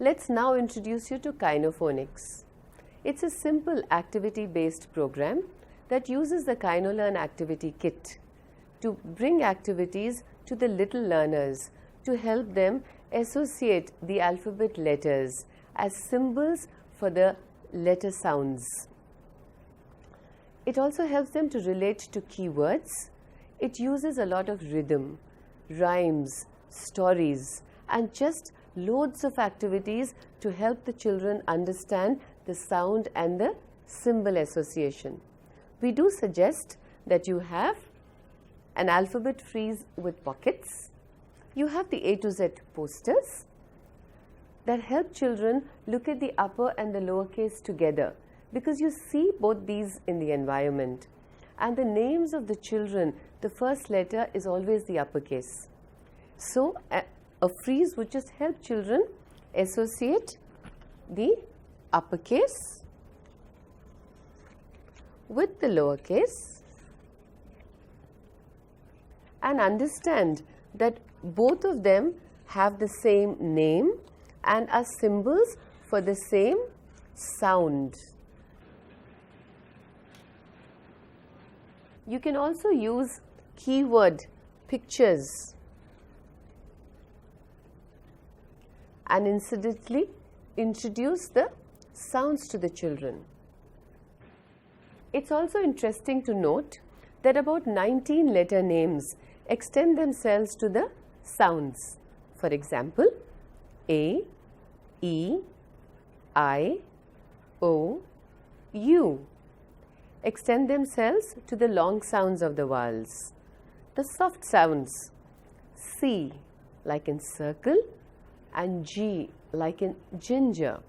Let's now introduce you to Kinophonics. It's a simple activity-based program that uses the KinoLearn activity kit to bring activities to the little learners to help them associate the alphabet letters as symbols for the letter sounds. It also helps them to relate to keywords. It uses a lot of rhythm, rhymes, stories, and just loads of activities to help the children understand the sound and the symbol association. We do suggest that you have an alphabet frieze with pockets. You have the A to Z posters that help children look at the upper and the lowercase together, because you see both these in the environment. And the names of the children, the first letter is always the uppercase. So a frieze would just help children associate the uppercase with the lowercase and understand that both of them have the same name and are symbols for the same sound. You can also use keyword pictures and incidentally introduce the sounds to the children. It's also interesting to note that about 19 letter names extend themselves to the sounds. For example, A, E, I, O, U extend themselves to the long sounds of the vowels. The soft sounds, C like in circle and G like in ginger.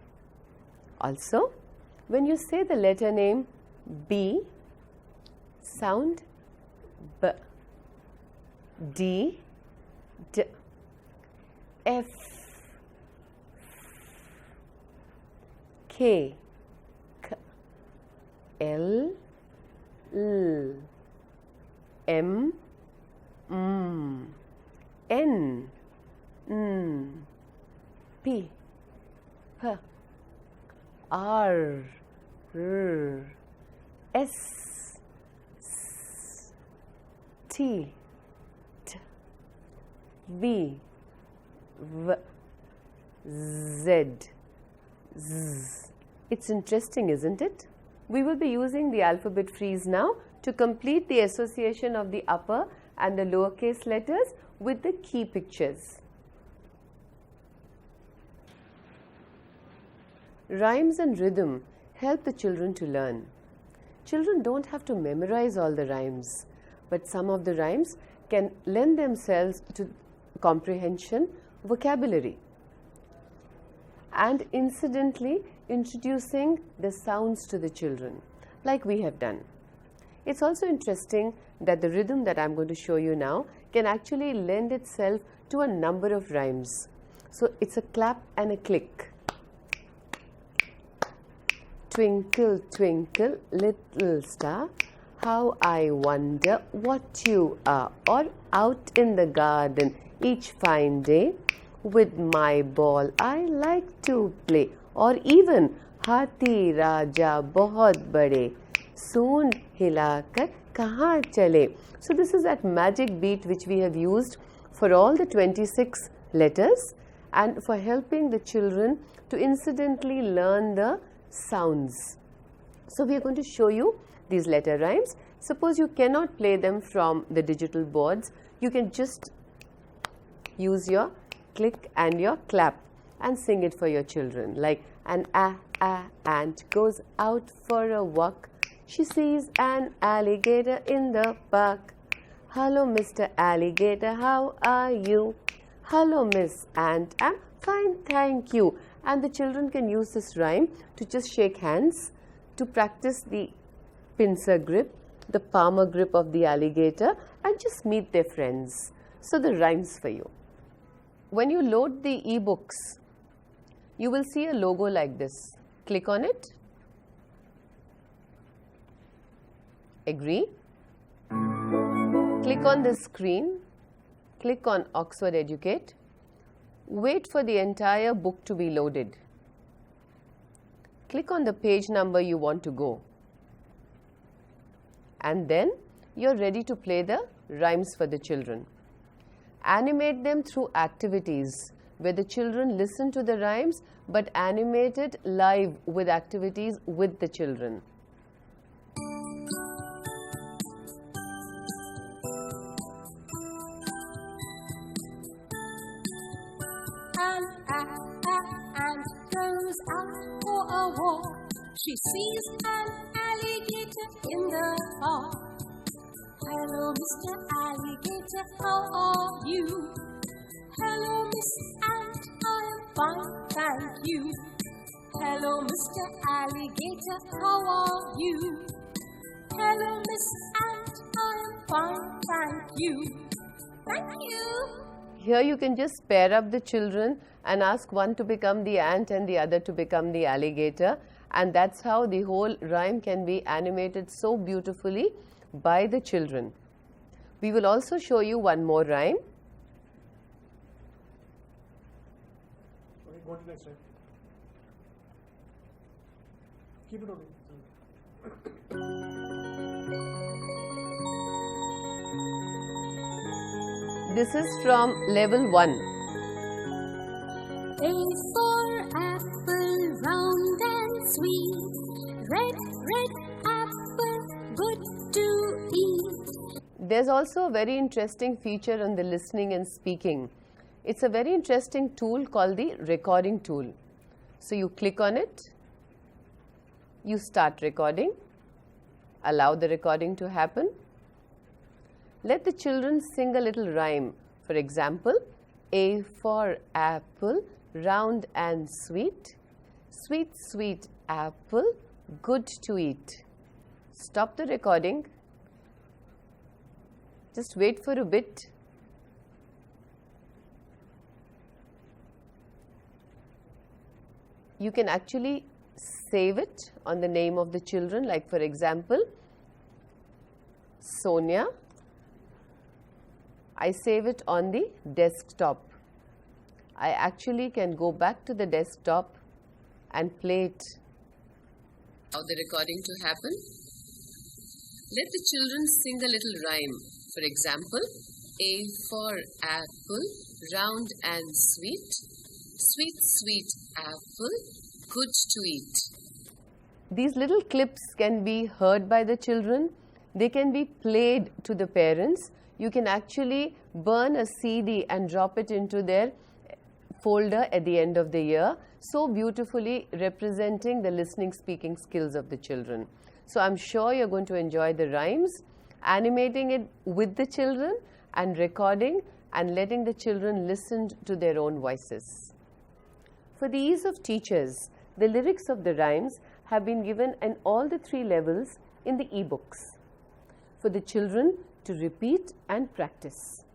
Also, when you say the letter name B, sound B, D, D, F, K, K, L, L, M, M, N, N, P, P, R, R, S, S, T, T, V, V, Z, Z. It's interesting, isn't it? We will be using the alphabet frieze now to complete the association of the upper and the lowercase letters with the key pictures. Rhymes and rhythm help the children to learn. Children don't have to memorize all the rhymes, but some of the rhymes can lend themselves to comprehension, vocabulary, and incidentally introducing the sounds to the children, like we have done. It's also interesting that the rhythm that I'm going to show you now can actually lend itself to a number of rhymes. So it's a clap and a click. Twinkle, twinkle, little star, how I wonder what you are. Or out in the garden each fine day, with my ball I like to play. Or even Hathi Raja bahut bade, soon hilakar kahan chale. So this is that magic beat which we have used for all the 26 letters and for helping the children to incidentally learn the sounds. So we are going to show you these letter rhymes. Suppose you cannot play them from the digital boards, you can just use your click and your clap and sing it for your children, like an ant goes out for a walk, she sees an alligator in the park. Hello Mr. Alligator, how are you? Hello Miss Ant, I'm fine, thank you. And the children can use this rhyme to just shake hands, to practice the pincer grip, the palmer grip of the alligator, and just meet their friends. So the rhymes for you. When you load the e-books, you will see a logo like this. Click on it. Agree. Click on the screen. Click on Oxford Educate. wait for the entire book to be loaded. Click on the page number you want to go. And then you're ready to play the rhymes for the children. Animate them through activities where the children listen to the rhymes but animate it live with activities with the children. Ant goes out for a walk. She sees an alligator in the park. Hello, Mr. Alligator, how are you? Hello, Miss Ant, I'm fine, thank you. Hello, Mr. Alligator, how are you? Hello, Miss Ant, I'm fine, thank you. Thank you. Here you can just pair up the children and ask one to become the ant and the other to become the alligator, and that's how the whole rhyme can be animated so beautifully by the children. We will also show you one more rhyme. Okay, go to the next slide. Keep it on. This is from level 1. A for apple, round and sweet. Red, red apple, good to eat. There's also a very interesting feature on the listening and speaking. It's a very interesting tool called the recording tool. So you click on it, you start recording, allow the recording to happen. Let the children sing a little rhyme. For example, A for apple, round and sweet. Sweet, sweet apple, good to eat. Stop the recording. Just wait for a bit. You can actually save it on the name of the children, like for example, Sonia. I save it on the desktop. I actually can go back to the desktop and play it. Allow the recording to happen. Let the children sing a little rhyme. For example, A for apple, round and sweet. Sweet, sweet apple, good to eat. These little clips can be heard by the children. They can be played to the parents. You can actually burn a CD and drop it into their folder at the end of the year, so beautifully representing the listening speaking skills of the children. So I'm sure you're going to enjoy the rhymes, animating it with the children and recording and letting the children listen to their own voices. For the ease of teachers, the lyrics of the rhymes have been given in all the 3 levels in the e-books for the children to repeat and practice.